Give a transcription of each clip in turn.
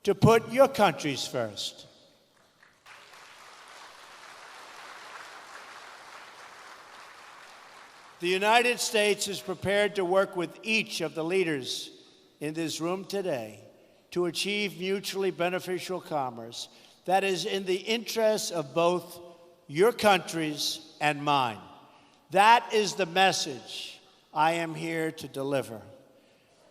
to put your countries first. The United States is prepared to work with each of the leaders in this room today to achieve mutually beneficial commerce that is in the interests of both your countries and mine. That is the message I am here to deliver.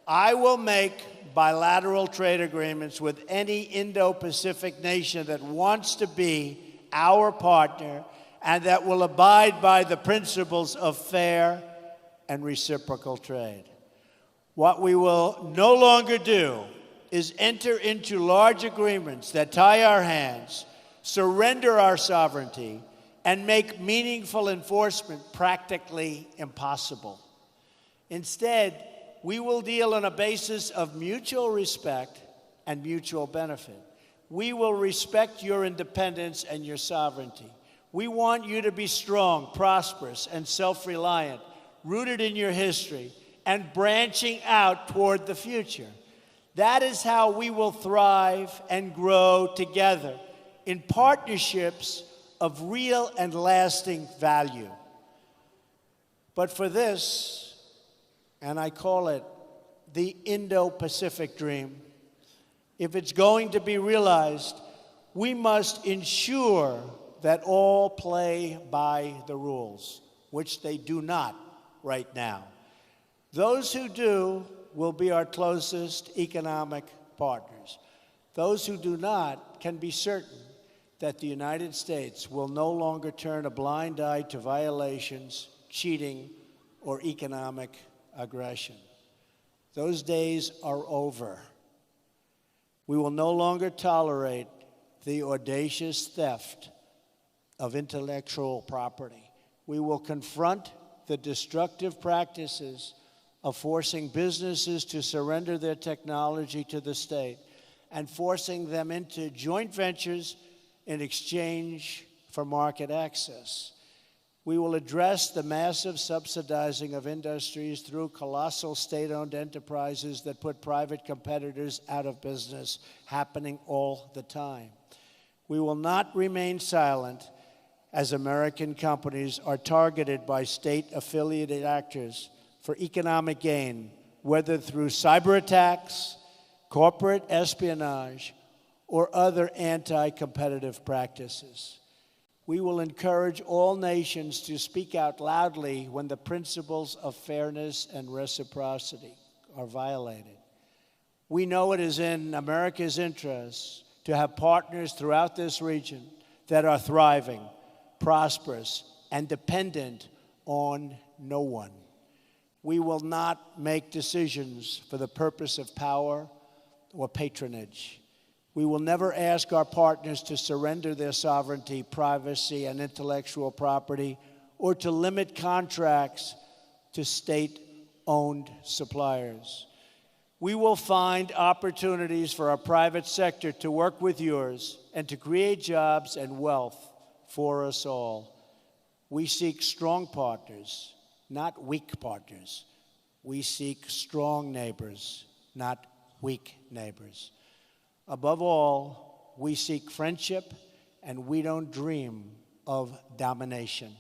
I will make bilateral trade agreements with any Indo-Pacific nation that wants to be our partner and that will abide by the principles of fair and reciprocal trade. What we will no longer do is enter into large agreements that tie our hands, surrender our sovereignty, and make meaningful enforcement practically impossible. Instead, we will deal on a basis of mutual respect and mutual benefit. We will respect your independence and your sovereignty. We want you to be strong, prosperous, and self-reliant, rooted in your history, and branching out toward the future. That is how we will thrive and grow together in partnerships of real and lasting value. But for this, and I call it the Indo-Pacific dream, if it's going to be realized, we must ensure that all play by the rules, which they do not right now. Those who do will be our closest economic partners. Those who do not can be certain that the United States will no longer turn a blind eye to violations, cheating, or economic aggression. Those days are over. We will no longer tolerate the audacious theft of intellectual property. We will confront the destructive practices of forcing businesses to surrender their technology to the state and forcing them into joint ventures in exchange for market access. We will address the massive subsidizing of industries through colossal state-owned enterprises that put private competitors out of business, happening all the time. We will not remain silent as American companies are targeted by state-affiliated actors for economic gain, whether through cyber attacks, corporate espionage, or other anti-competitive practices. We will encourage all nations to speak out loudly when the principles of fairness and reciprocity are violated. We know it is in America's interest to have partners throughout this region that are thriving, prosperous, and dependent on no one. We will not make decisions for the purpose of power or patronage. We will never ask our partners to surrender their sovereignty, privacy, and intellectual property, or to limit contracts to state-owned suppliers. We will find opportunities for our private sector to work with yours and to create jobs and wealth for us all. We seek strong partners, not weak partners. We seek strong neighbors, not weak neighbors. Above all, we seek friendship, and we don't dream of domination.